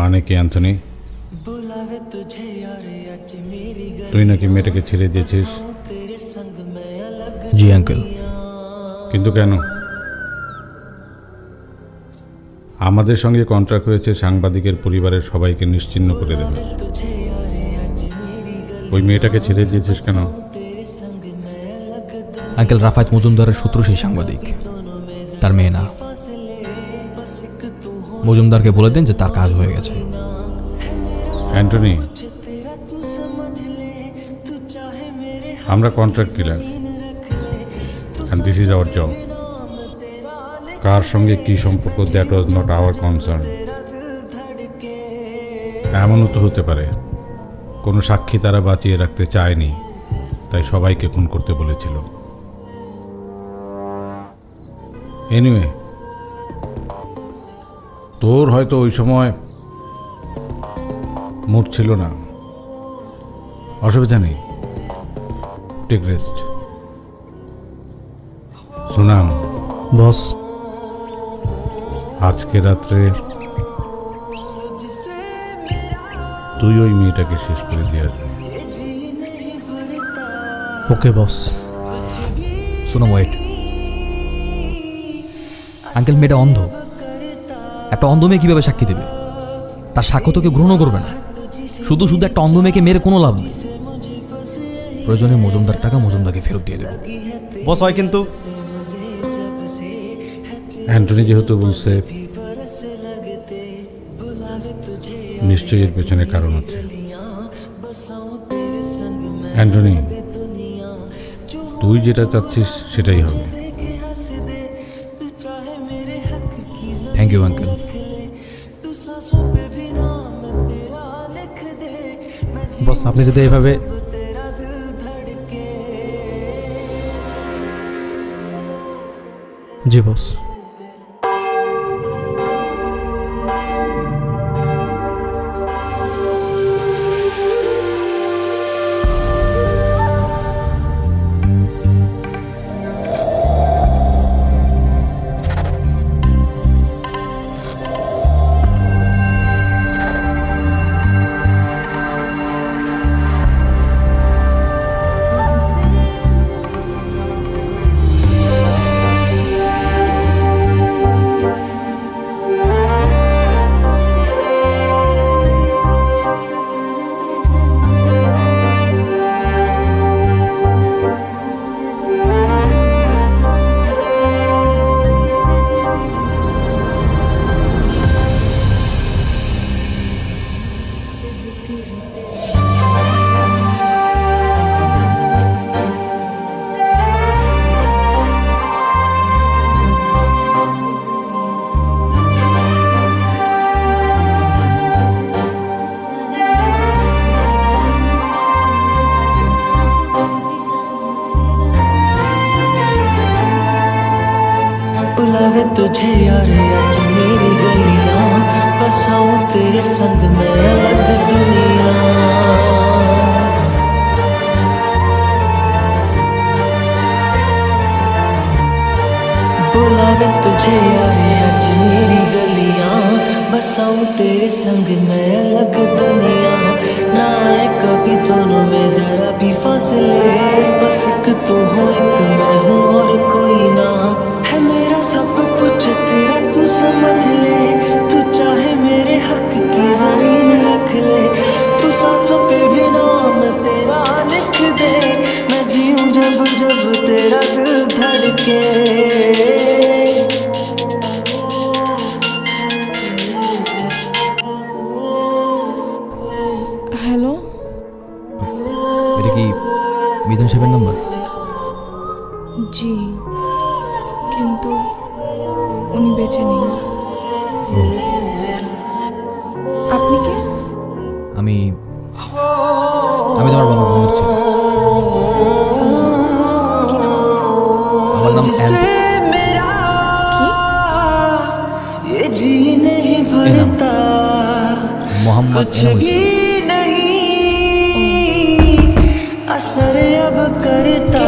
মানে কি অ্যান্থনি? তুই নাকি মেয়েটাকে ছেড়ে দিয়েছিস? জি আঙ্কেল। কিন্তু কেন? আমাদের সঙ্গে কন্ট্রাক্ট হয়েছে সাংবাদিকের পরিবারের সবাইকে নিশ্চিহ্ন করে দেবে। ওই মেয়েটাকে ছেড়ে দিয়েছিস কেন? আঙ্কেল, রাফায়েত মজুমদারের শত্রু সেই সাংবাদিক, তার মেয়ে না। মজুমদারকে বলে দেন যে তার কাজ হয়ে গেছে। অ্যান্টনি, আমরা contract killer, and this is our job. কার সঙ্গে কি সম্পর্ক, that was not our concern. এমনও তো হতে পারে কোনো সাক্ষী তারা বাঁচিয়ে রাখতে চায়নি, তাই সবাইকে খুন করতে বলেছিল। এনিওয়ে, তোর হয়তো ওই সময় মুড ছিল না, অসুবিধা নেই, টেক রেস্ট। সুনাম বস, আজকে রাত্রে তুই ওই মেয়েটাকে শেষ করে দিয়ে আসবি। ওকে বস। শোনো, ওয়েট। আঙ্কেল, মেয়েটা অন্ধ। একটা অন্ধ মেয়ে কীভাবে সাক্ষী দেবে? তার সাক্ষ্য তো কেউ গ্রহণ করবে না। শুধু শুধু একটা অন্ধ মেয়েকে মেরে কোনো লাভ নেই। প্রয়োজনে মজুমদার টাকা মজুমদারকে ফেরত দিয়ে দেবো। বস হয় কিন্তু অ্যান্টনি যেহেতু বলছে, নিশ্চয়ই এর পেছনে কারণ আছে। অ্যান্টনি, তুই যেটা চাচ্ছিস সেটাই হবে। Thank you uncle. বস, আপনি যদি এইভাবে জি বস। बुलावे तुझे यार आज मेरी गलियां, बसाऊं तेरे संग में अलग दुनिया। बुलावे तुझे यार आज मेरी गलियां, बसाऊं तेरे संग में अलग दुनिया। ना आए कभी दोनों में जरा भी फासले, बस एक तू हो एक मैं हूँ और कोई ना। है मेरा सब कुछ तेरा तू समझ ले, तू चाहे मेरे हक की जमीन रख ले। तू सांसों पे भी नाम तेरा लिख दे, मैं जीऊं जब जब तेरा दिल धड़के। হ্যালো, এটা কি বিধান সাহেবের নাম্বার? জি, কিন্তু উনি বেঁচে নেই। আপনি কে? আমি তোমার বাবার বন্ধুর ছেলে। কি নাম? আমার নাম কি? ये जी नहीं भरता মোহাম্মদ कुछ भी नहीं असर अब करता।